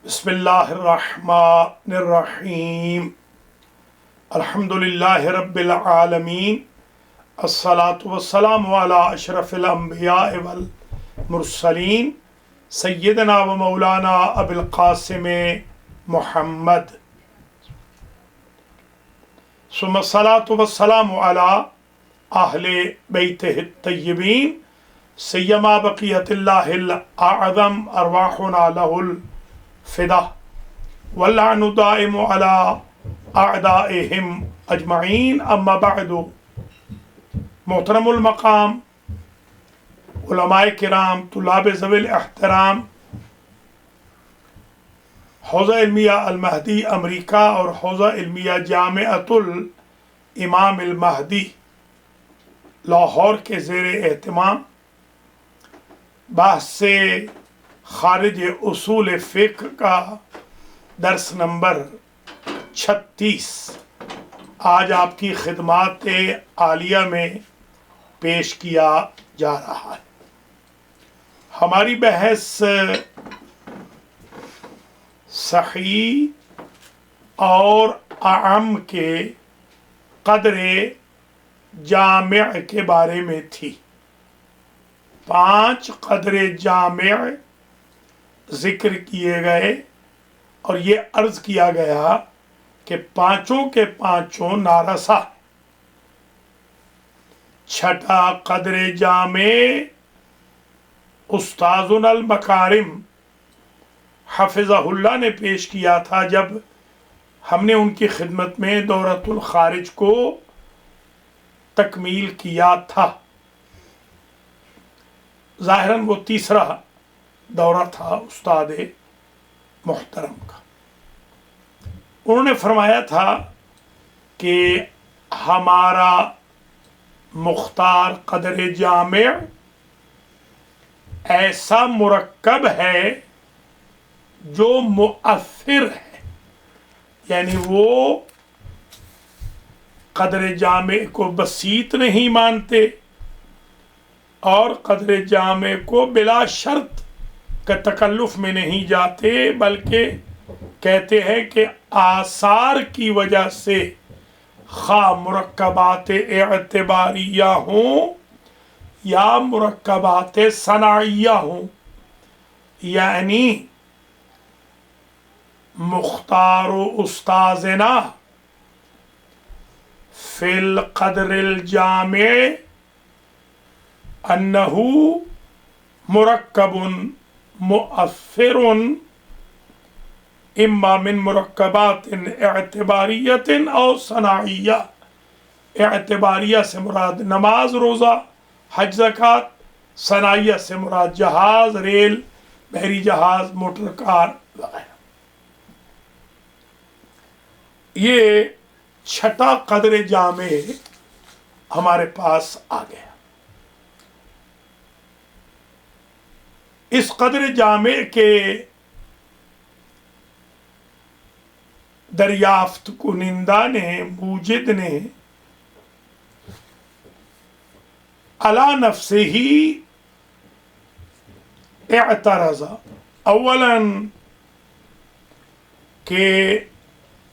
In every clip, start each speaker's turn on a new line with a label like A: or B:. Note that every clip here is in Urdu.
A: بسم اللہ الرحمن الرحیم الحمد للہ رب العالمین الصلاة والسلام علی اشرف الانبیاء والمرسلین سیدنا و مولانا ابی القاسم محمد ثم الصلاة والسلام علی اہل بیتہ الطیبین سیما بقیت اللہ الاعظم ارواحنا لہ الفدا واللعن دائم على اعدائهم اجمعین اما بعد محترم المقام علماء کرام طلاب ذوی الاحترام حوزہ علمیہ المہدی امریکہ اور حوزہ علمیہ جامعۃ الامام المہدی لاہور کے زیر اہتمام بحث سے خارج اصول فقہ کا درس نمبر 36 آج آپ کی خدمات عالیہ میں پیش کیا جا رہا ہے۔ ہماری بحث صحیح اور اعم کے قدر جامع کے بارے میں تھی۔ 5 قدر جامع ذکر کیے گئے اور یہ عرض کیا گیا کہ پانچوں کے پانچوں نارسا۔ چھٹا قدر جامع استاذنا المکارم حفظہ اللہ نے پیش کیا تھا جب ہم نے ان کی خدمت میں دورۃ الخارج کو تکمیل کیا تھا۔ ظاہراً وہ تیسرا دورہ تھا استاد محترم کا۔ انہوں نے فرمایا تھا کہ ہمارا مختار قدر جامع ایسا مرکب ہے جو مؤثر ہے، یعنی وہ قدر جامع کو بسیط نہیں مانتے اور قدر جامع کو بلا شرط کا تکلف میں نہیں جاتے، بلکہ کہتے ہیں کہ آثار کی وجہ سے خواہ مرکبات اعتباریہ ہوں یا مرکبات صنعیہ ہوں، یعنی مختار استاذنا فی القدر الجامع انہو مرکب مؤثر اما من مرکبات اعتباریت او صنعیہ۔ اعتباریہ سے مراد نماز روزہ حج زکوٰۃ، صنعیہ سے مراد جہاز ریل بحری جہاز موٹر کار وغیرہ۔ یہ چھٹا قدر جامع ہمارے پاس آ گیا۔ اس قدر جامع کے دریافت کنندہ نے موجد نے علی نفسہ ہی اعترض اولاً کہ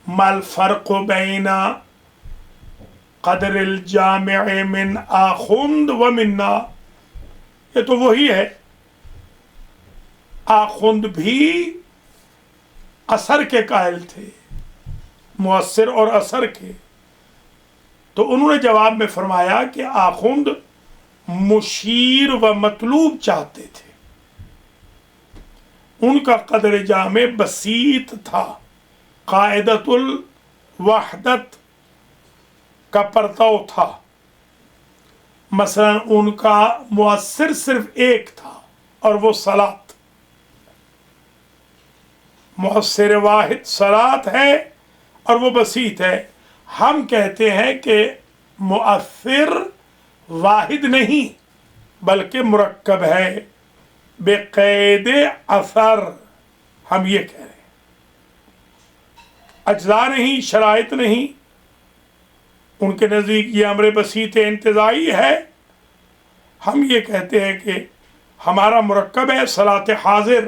A: ما الفرق بین قدر الجامع من آخوند و منا، یہ تو وہی ہے، آخوند بھی اثر کے قائل تھے، مؤثر اور اثر کے، تو انہوں نے جواب میں فرمایا کہ آخوند مشیر و مطلوب چاہتے تھے، ان کا قدر جامع بسیط تھا، قاعدۃ الوحدت کا پرتو تھا۔ مثلا ان کا مؤثر صرف ایک تھا اور وہ صلاۃ، مؤثر واحد صلاۃ ہے اور وہ بسیط ہے۔ ہم کہتے ہیں کہ مؤثر واحد نہیں بلکہ مرکب ہے بقید اثر، ہم یہ کہہ رہے ہیں، اجزاء نہیں، شرائط نہیں۔ ان کے نزدیک یہ امر بسیط انتزاعی ہے، ہم یہ کہتے ہیں کہ ہمارا مرکب ہے صلاۃ حاضر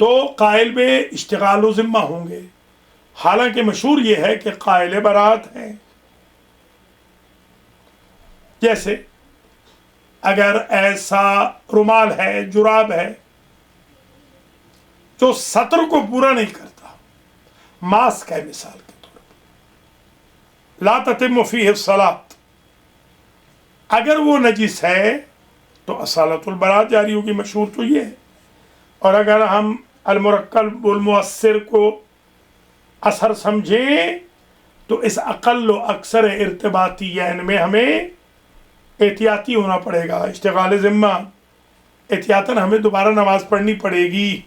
A: تو قائل میں اشتغال و ذمہ ہوں گے، حالانکہ مشہور یہ ہے کہ قائل برات ہیں. جیسے اگر ایسا رومال ہے، جراب ہے جو سطر کو پورا نہیں کرتا، ماسک ہے مثال کے طور پر، لا تتم فیہ الصلاۃ، اگر وہ نجس ہے تو اصالت البراۃ جاری ہوگی. مشہور تو یہ ہے. اور اگر ہم المرکب المؤثر کو اثر سمجھیں تو اس اقل و اکثر ارتباطی میں ہمیں احتیاطی ہونا پڑے گا. اشتغال ذمہ، احتیاطاً ہمیں دوبارہ نماز پڑھنی پڑے گی.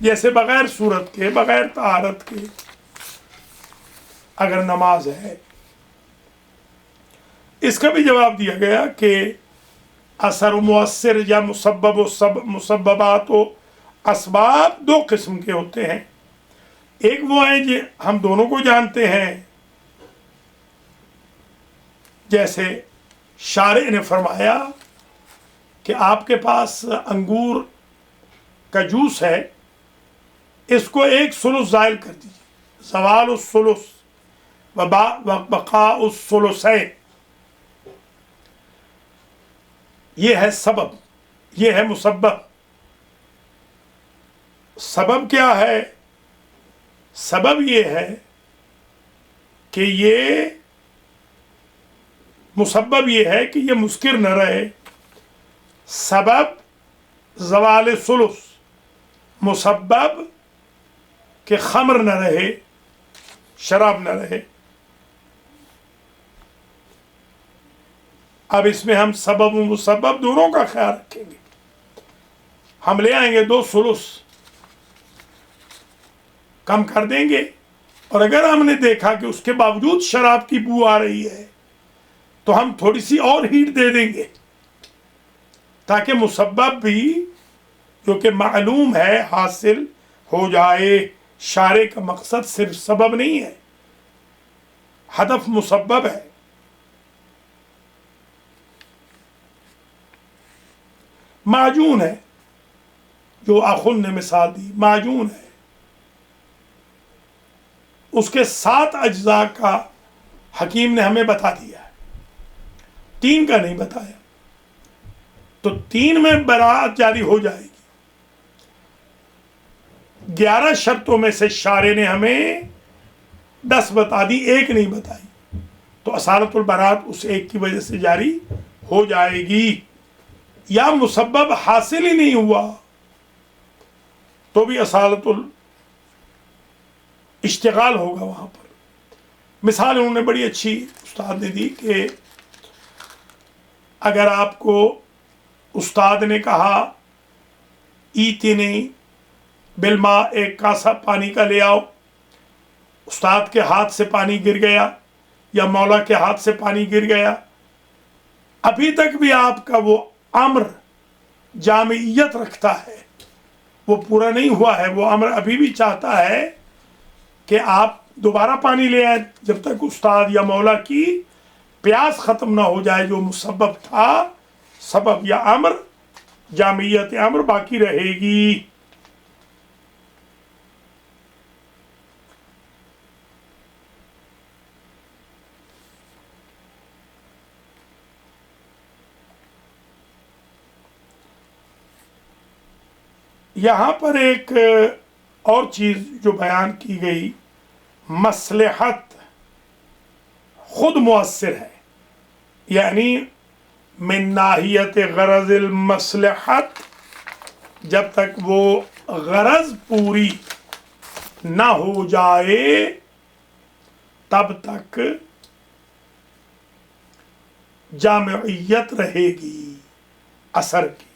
A: جیسے بغیر صورت کے، بغیر طہارت کے اگر نماز ہے. اس کا بھی جواب دیا گیا کہ اثر و مؤثر یا مسبب و مسببات و اسباب دو قسم کے ہوتے ہیں. ایک وہ ہیں جو ہم دونوں کو جانتے ہیں، جیسے شارع نے فرمایا کہ آپ کے پاس انگور کا جوس ہے، اس کو ایک ثلث زائل کر دیجیے، زوال الثلث و بقاء الثلثین. یہ ہے سبب، یہ ہے مسبب. سبب کیا ہے؟ سبب یہ ہے کہ یہ مسبب یہ ہے کہ یہ مسکر نہ رہے. سبب زوال ثلث، مسبب کہ خمر نہ رہے، شراب نہ رہے. اب اس میں ہم سبب و مسبب دونوں کا خیال رکھیں گے. ہم لے آئیں گے 2 ثلث، کم کر دیں گے، اور اگر ہم نے دیکھا کہ اس کے باوجود شراب کی بو آ رہی ہے تو ہم تھوڑی سی اور ہیٹ دے دیں گے، تاکہ مسبب بھی جو کہ معلوم ہے حاصل ہو جائے. شارع کا مقصد صرف سبب نہیں ہے، ہدف مسبب ہے. معجون ہے، جو آخن نے مثال دی، معجون ہے، اس کے 7 اجزاء کا حکیم نے ہمیں بتا دیا ہے، 3 کا نہیں بتایا. تو 3 میں براءت جاری ہو جائے گی. 11 شرطوں میں سے شارع نے ہمیں 10 بتا دی، 1 نہیں بتائی، تو اصالت البراءت اس 1 کی وجہ سے جاری ہو جائے گی. یا مسبب حاصل ہی نہیں ہوا تو بھی اصالت اشتغال ہوگا وہاں پر. مثال انہوں نے بڑی اچھی استاد نے دی کہ اگر آپ کو استاد نے کہا ایتنی بالماء، ایک کاسا پانی کا لے آؤ، استاد کے ہاتھ سے پانی گر گیا یا مولا کے ہاتھ سے پانی گر گیا، ابھی تک بھی آپ کا وہ امر جامعیت رکھتا ہے، وہ پورا نہیں ہوا ہے. وہ امر ابھی بھی چاہتا ہے کہ آپ دوبارہ پانی لے آئیں جب تک استاد یا مولا کی پیاس ختم نہ ہو جائے. جو مسبب تھا، سبب یا امر، جامعیت امر باقی رہے گی. یہاں پر ایک اور چیز جو بیان کی گئی، مصلحت خود مؤثر ہے، یعنی من ناحیت غرض المصلحت، جب تک وہ غرض پوری نہ ہو جائے تب تک جامعیت رہے گی اثر کی.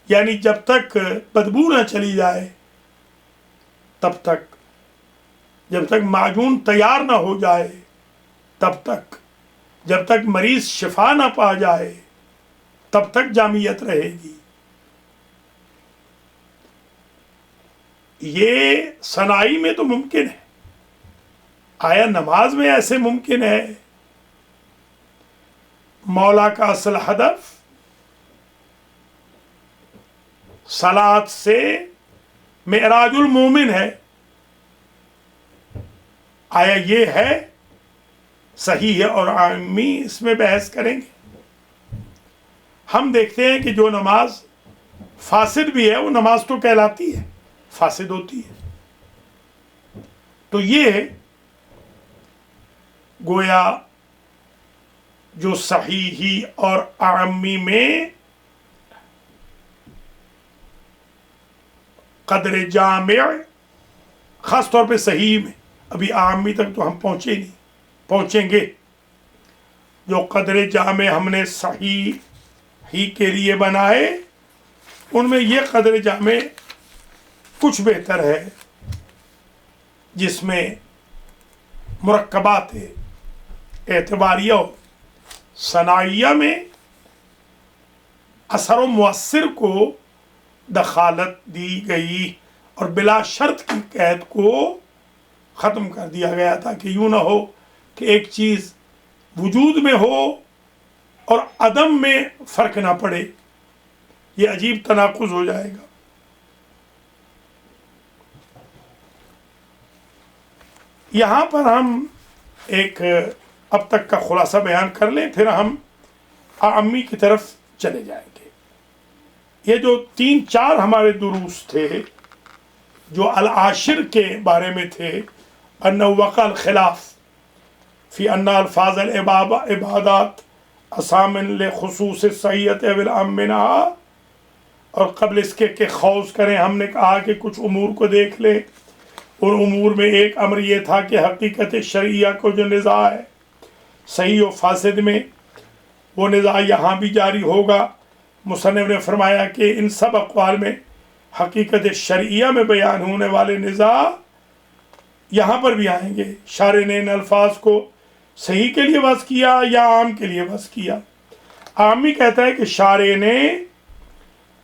A: یعنی جب تک بدبو نہ چلی جائے تب تک، جب تک معجون تیار نہ ہو جائے تب تک، جب تک مریض شفا نہ پا جائے تب تک جامعیت رہے گی. یہ صناعی میں تو ممکن ہے، آیا نماز میں ایسے ممکن ہے مولا کا اصل ہدف صلاۃ سے معراج المومن ہے؟ آیا یہ ہے صحیح ہے؟ اور عامی اس میں بحث کریں گے. ہم دیکھتے ہیں کہ جو نماز فاسد بھی ہے وہ نماز تو کہلاتی ہے، فاسد ہوتی ہے. تو یہ گویا جو صحیحی اور عامی میں قدر جامع، خاص طور پہ صحیح میں، ابھی عامی تک تو ہم پہنچے نہیں، پہنچیں گے. جو قدر جامع ہم نے صحیح ہی کے لیے بنائے ان میں یہ قدر جامع کچھ بہتر ہے جس میں مرکبات اعتباریہ و صنائیہ میں اثر و مؤثر کو دخالت دی گئی اور بلا شرط کی قید کو ختم کر دیا گیا تھا کہ یوں نہ ہو کہ ایک چیز وجود میں ہو اور عدم میں فرق نہ پڑے، یہ عجیب تناقض ہو جائے گا. یہاں پر ہم ایک اب تک کا خلاصہ بیان کر لیں، پھر ہم عامی کی طرف چلے جائیں گے. یہ جو 3-4 ہمارے دروس تھے جو العاشر کے بارے میں تھے، انہ وقع الخلاف فی ان الفاظ العبادات اسامن لخصوص صحیحت والعام منہا، اور قبل اس کے کہ خوض کریں ہم نے کہا کہ کچھ امور کو دیکھ لیں. اور امور میں ایک امر یہ تھا کہ حقیقت شرعیہ کو جو نزاع ہے صحیح و فاسد میں، وہ نزاع یہاں بھی جاری ہوگا. مصنف نے فرمایا کہ ان سب اقوال میں حقیقت شرعیہ میں بیان ہونے والے نزاع یہاں پر بھی آئیں گے. شارع نے ان الفاظ کو صحیح کے لیے وضع کیا یا عام کے لیے وضع کیا؟ عامی کہتا ہے کہ شارع نے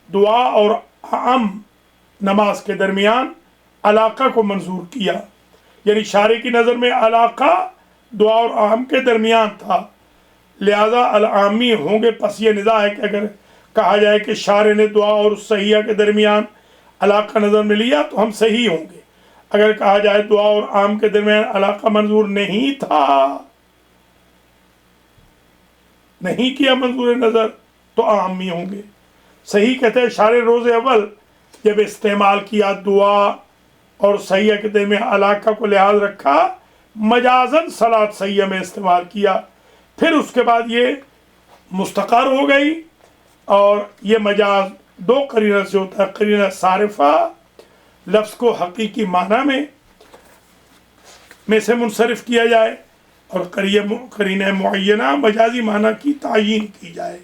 A: دعا اور عام نماز کے درمیان علاقہ کو منظور کیا، یعنی شارع کی نظر میں علاقہ دعا اور عام کے درمیان تھا، لہذا العامی ہوں گے. پس یہ نزاع ہے کہ اگر کہا جائے کہ شارع نے دعا اور صحیحہ کے درمیان علاقہ نظر میں لیا تو ہم صحیح ہوں گے. اگر کہا جائے دعا اور عام کے درمیان علاقہ منظور نہیں تھا، نہیں کیا منظور نظر، تو عامی ہوں گے. صحیح کہتے ہیں شارع روز اول جب استعمال کیا دعا اور صحیحہ کے درمیان علاقہ کو لحاظ رکھا، مجازاً صلاۃ صحیحہ میں استعمال کیا، پھر اس کے بعد یہ مستقر ہو گئی. اور یہ مجاز 2 قرینہ سے ہوتا ہے. قرینہ صارفہ لفظ کو حقیقی معنی میں سے منصرف کیا جائے، اور قرینہ معینہ مجازی معنی کی تعیین کی جائے.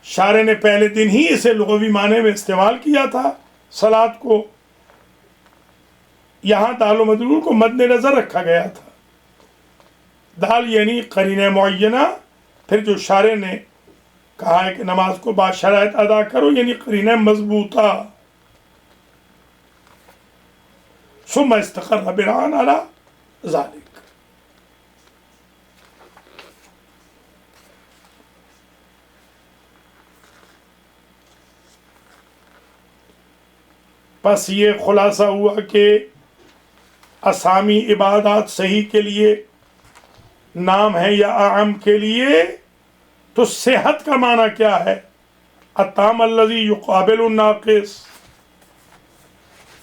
A: شارع نے پہلے دن ہی اسے لغوی معنی میں استعمال کیا تھا صلاۃ کو، یہاں دال و مدلول کو مد نظر رکھا گیا تھا. دال یعنی قرینہ معینہ، پھر جو شارع نے کہا ہے کہ نماز کو باشرائط ادا کرو یعنی قرینہ مضبوطہ. ثم استقر بناء علی ذلك. بس یہ خلاصہ ہوا کہ اسامی عبادات صحیح کے لیے نام ہے یا عام کے لیے. تو صحت کا معنی کیا ہے؟ التام الذی یقابل الناقص،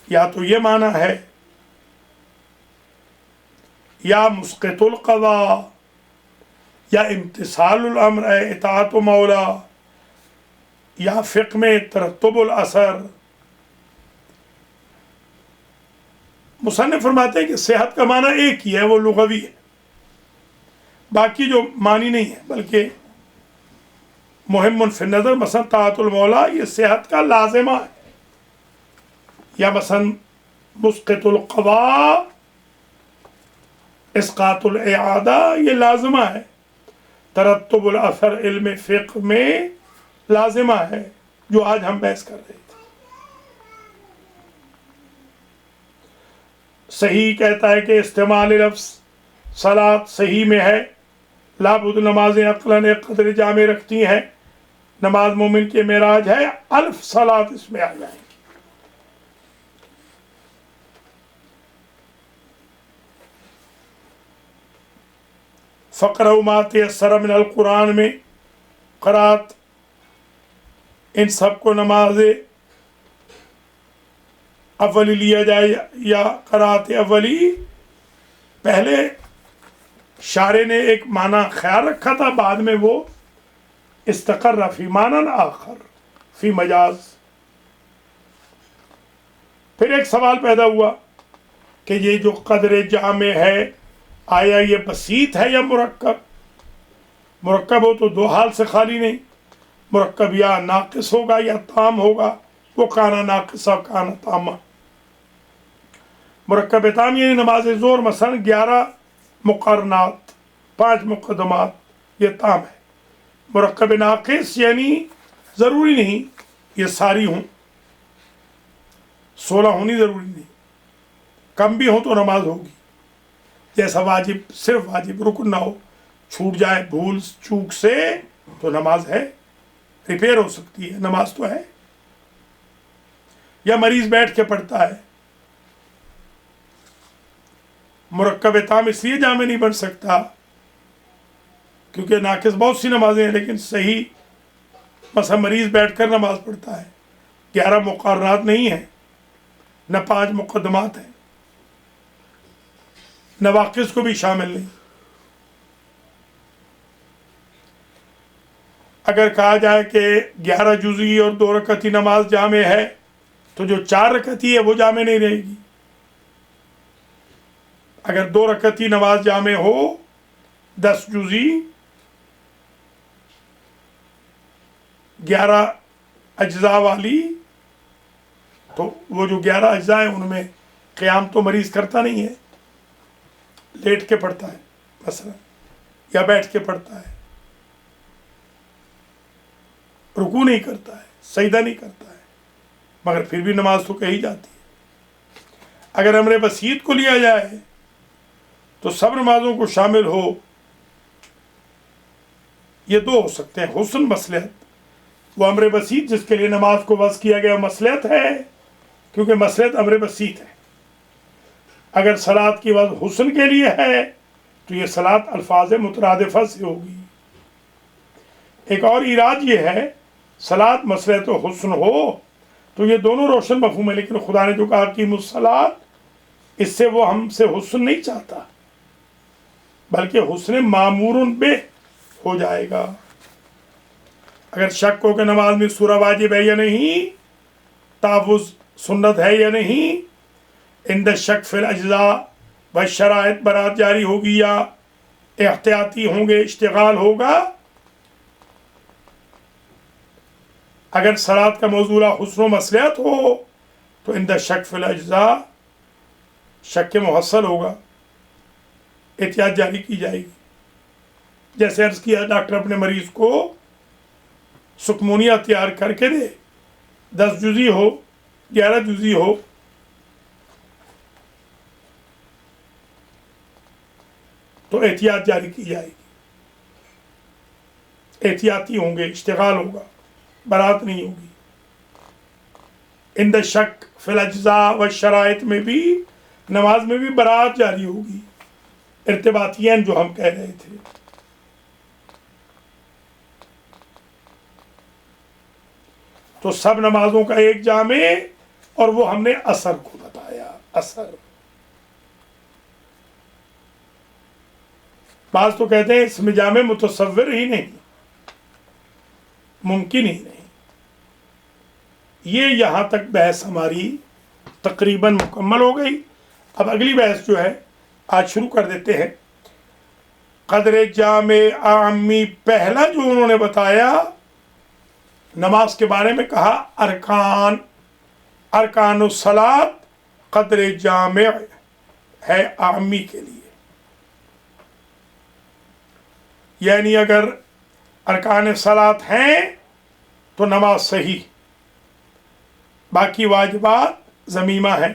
A: یا تو یہ معنی ہے یا مسقط القضاء، یا امتثال الامر اطاعت مولا، یا فقہ میں ترتب الاثر. مصنف فرماتے ہیں کہ صحت کا معنی ایک ہی ہے، وہ لغوی ہے، باقی جو معنی نہیں ہے بلکہ مہم فی النظر. مثلا طاعت المولا یہ صحت کا لازمہ ہے، یا مثلا مسقط القضاء اسقاط الاعادہ یہ لازمہ ہے. ترتب الاثر علم فقہ میں لازمہ ہے جو آج ہم بحث کر رہے تھے. صحیح کہتا ہے کہ استعمال لفظ صلاۃ صحیح میں ہے، لابد نمازیں عقلاً ایک قدر جامع رکھتی ہیں، نماز مومن کے معراج ہے، الف صلاۃ اس میں آ جائیں گی۔ فقرؤ ما تیسر من القرآن میں قرات ان سب کو نماز اولی لیا جائے یا قرات اولی، پہلے شارع نے ایک معنی خیال رکھا تھا، بعد میں وہ استقر فی معنی آخر فی مجاز۔ پھر ایک سوال پیدا ہوا کہ یہ جو قدر جامع ہے آیا یہ بسیط ہے یا مرکب؟ مرکب ہو تو دو حال سے خالی نہیں، مرکب یا ناقص ہوگا یا تام ہوگا، وہ کانا ناقصہ کانا تامہ۔ مرکب تام یعنی نماز ظہر مثلا 11 مقرنات 5 مقدمات، یہ تام ہے۔ مرکب ناقص یعنی ضروری نہیں یہ ساری ہوں، 16 ہونی ضروری نہیں، کم بھی ہوں تو نماز ہوگی۔ جیسا واجب صرف واجب، رکن نہ ہو، چھوٹ جائے بھول چوک سے تو نماز ہے، ریپیئر ہو سکتی ہے، نماز تو ہے۔ یا مریض بیٹھ کے پڑھتا ہے، مرکب تام اس لیے جامع نہیں بن سکتا کیونکہ ناقص بہت سی نمازیں ہیں، لیکن صحیح مثلا مریض بیٹھ کر نماز پڑھتا ہے، 11 مقررات نہیں ہیں، نہ 5 مقدمات ہیں، نواقص کو بھی شامل نہیں۔ اگر کہا جائے کہ 11 جزئی اور 2 رکعتی نماز جامع ہے تو جو 4 رکعتی ہے وہ جامع نہیں رہے گی۔ اگر 2 رکعتی نماز جامع ہو 10 جزئی 11 اجزاء والی، تو وہ جو 11 اجزاء ہیں ان میں قیام تو مریض کرتا نہیں ہے، لیٹ کے پڑھتا ہے مثلا، یا بیٹھ کے پڑھتا ہے، رکوع نہیں کرتا ہے، سجدہ نہیں کرتا ہے، مگر پھر بھی نماز تو کہی جاتی ہے۔ اگر امر بسیط کو لیا جائے تو سب نمازوں کو شامل ہو، یہ دو ہو سکتے ہیں، حسن مصلحت۔ وہ امر بسیط جس کے لیے نماز کو وضع کیا گیا مصلحت ہے، کیونکہ مصلحت امر بسیط ہے۔ اگر صلاۃ کی وضع حسن کے لیے ہے تو یہ صلاۃ الفاظ مترادفہ سے ہوگی۔ ایک اور ایراد یہ ہے، صلاۃ مصلحت و حسن ہو تو یہ دونوں روشن مفہوم ہے، لیکن خدا نے جو کہا کہ الصلاۃ، اس سے وہ ہم سے حسن نہیں چاہتا، بلکہ حسن معمور بہ ہو جائے گا۔ اگر شک ہو کہ نماز میں سورہ واجب ہے یا نہیں، تحفظ سنت ہے یا نہیں، عند شک فی الاجزاء والشرائط برات جاری ہوگی یا احتیاطی ہوں گے، اشتغال ہوگا۔ اگر صلاۃ کا موضوع حسن و مصلحت ہو تو عند شک فی الاجزاء شک کے محصل ہوگا، احتیاط جاری کی جائے گی۔ جیسے عرض کیا، ڈاکٹر اپنے مریض کو سکمونیہ تیار کر کے دے، 10 جزئی ہو 11 جزئی ہو، تو احتیاط جاری کی جائے گی، احتیاطی ہوں گے، اشتغال ہوگا، برات نہیں ہوگی۔ عند شک فی الاجزاء والشرائط میں بھی، نماز میں بھی برات جاری ہوگی، ارتباطیاً جو ہم کہہ رہے تھے۔ تو سب نمازوں کا ایک جامع، اور وہ ہم نے اثر کو بتایا۔ اثر، بعض تو کہتے ہیں اس میں جامع متصور ہی نہیں، ممکن ہی نہیں۔ یہ یہاں تک بحث ہماری تقریباً مکمل ہو گئی۔ اب اگلی بحث جو ہے آج شروع کر دیتے ہیں۔ قدر جامع عامی، پہلا جو انہوں نے بتایا نماز کے بارے میں، کہا ارکان الصلاۃ قدر جامع ہے عامی کے لیے، یعنی اگر ارکان صلاۃ ہیں تو نماز صحیح، باقی واجبات ذمیمہ ہیں۔